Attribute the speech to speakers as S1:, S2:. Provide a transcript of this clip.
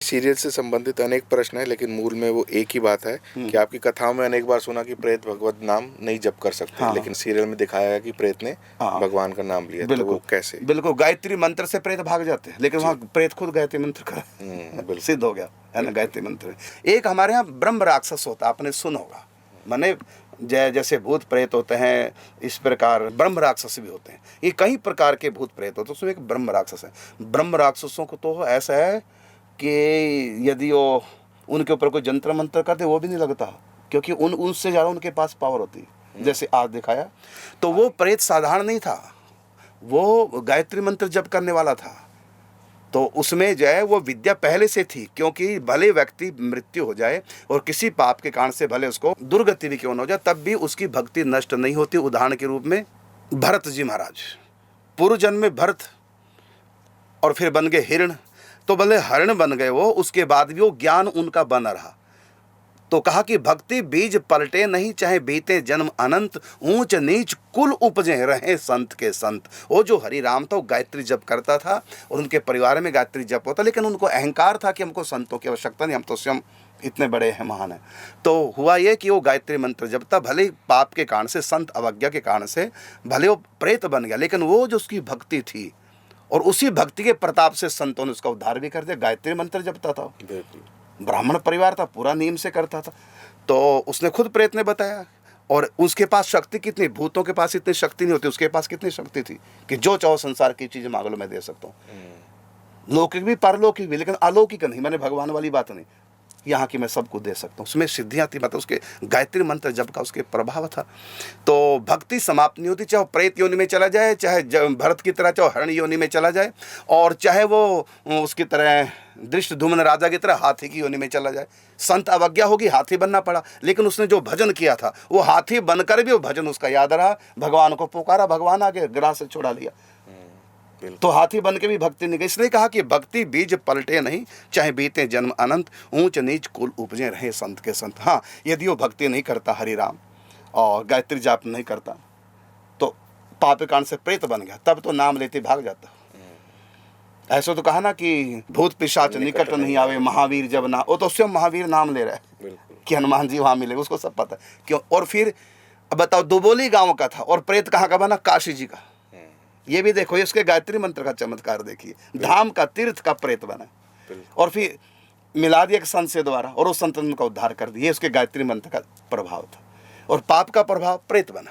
S1: Serial से संबंधित अनेक प्रश्न है, लेकिन मूल में वो एक ही बात है कि आपकी कथाओं में अनेक बार सुना कि प्रेत भगवत नाम नहीं जप कर सकते।
S2: हाँ।
S1: लेकिन सीरियल में दिखाया है कि प्रेत ने
S2: हाँ।
S1: भगवान का नाम लिया। तो वो कैसे?
S2: बिल्कुल, गायत्री मंत्र से प्रेत भाग जाते हैं, लेकिन वहाँ प्रेत खुद गायत्री मंत्र का सिद्ध हो गया है ना। गायत्री मंत्र एक हमारे यहाँ ब्रह्म राक्षस होता है, आपने सुना होगा। माने जैसे भूत प्रेत होते हैं, इस प्रकार ब्रह्म राक्षस भी होते हैं। ये कई प्रकार के भूत प्रेत होते हैं, उसमें एक ब्रह्म राक्षस है। ब्रह्म राक्षसों को तो ऐसा है कि यदि वो उनके ऊपर कोई जंत्र मंत्र करते वो भी नहीं लगता, क्योंकि उनसे ज़्यादा उनके पास पावर होती है। जैसे आज दिखाया, तो वो प्रेत साधारण नहीं था, वो गायत्री मंत्र जप करने वाला था। तो उसमें जो है वो विद्या पहले से थी, क्योंकि भले व्यक्ति मृत्यु हो जाए और किसी पाप के कारण से भले उसको दुर्गति भी क्यों न हो जाए, तब भी उसकी भक्ति नष्ट नहीं होती। उदाहरण के रूप में भरत जी महाराज, पूर्व जन्म में भरत और फिर बन गए हिरण, तो भले हरण बन गए वो, उसके बाद भी वो ज्ञान उनका बना रहा। तो कहा कि भक्ति बीज पलटे नहीं, चाहे बीते जन्म अनंत, ऊंच नीच कुल उपजे रहे संत के संत। वो जो हरि राम था वो गायत्री जप करता था और उनके परिवार में गायत्री जप होता, लेकिन उनको अहंकार था कि हमको संतों की आवश्यकता नहीं, हम तो स्वयं इतने बड़े हैं, महान हैं। तो हुआ ये कि वो गायत्री मंत्र जपता, भले पाप के कारण से, संत अवज्ञा के कारण से भले वो प्रेत बन गया, लेकिन वो जो उसकी भक्ति थी और उसी भक्ति के प्रताप से संतों ने उसका उद्धार भी कर दिया। गायत्री मंत्र जपता था, ब्राह्मण परिवार था, पूरा नियम से करता था। तो उसने खुद प्रेत ने बताया। और उसके पास शक्ति कितनी, भूतों के पास इतनी शक्ति नहीं होती, उसके पास कितनी शक्ति थी कि जो चाहो संसार की चीज़ मांग लो मैं दे सकता हूँ। लौकिक भी पारलौकिक भी, लेकिन अलौकिक नहीं, मैंने भगवान वाली बात नहीं, यहाँ की मैं सबको दे सकता हूँ। उसमें सिद्धियाँ थी, मतलब उसके गायत्री मंत्र जप का उसके प्रभाव था। तो भक्ति समाप्त नहीं होती, चाहे प्रेत योनि में चला जाए, चाहे भरत की तरह चाहे हरण योनि में चला जाए, और चाहे वो उसकी तरह दृष्टद्युम्न राजा की तरह हाथी की योनि में चला जाए। संत अवज्ञा होगी, हाथी बनना पड़ा, लेकिन उसने जो भजन किया था वो हाथी बनकर भी वो भजन उसका याद रहा, भगवान को पुकारा, भगवान आगे ग्राह से छुड़ा लिया। तो हाथी बन के भी भक्ति नहीं गई। इसलिए कहा कि भक्ति बीज पलटे नहीं, चाहे बीते जन्म अनंत, ऊंच नीच कुल उपजे रहे संत के संत। हाँ, यदि वो भक्ति नहीं करता हरि राम और गायत्री जाप नहीं करता, तो पाप कांड से प्रेत बन गया, तब तो नाम लेते भाग जाता। ऐसा तो कहा ना कि भूत पिशाच निकट नहीं आवे, महावीर जब ना, वो तो स्वयं महावीर नाम ले रहा है कि हनुमान जी वहाँ मिले, उसको सब पता है क्यों। और फिर अब बताओ, दुबोली गाँव का था और प्रेत कहाँ का बना, काशी जी का। ये भी देखो, इसके गायत्री मंत्र का चमत्कार देखिए, धाम का तीर्थ का प्रेत बना और फिर मिला दिया एक संत से द्वारा, और उस संत ने उनका उद्धार कर दिया। इसके गायत्री मंत्र का प्रभाव था, और पाप का प्रभाव प्रेत बना।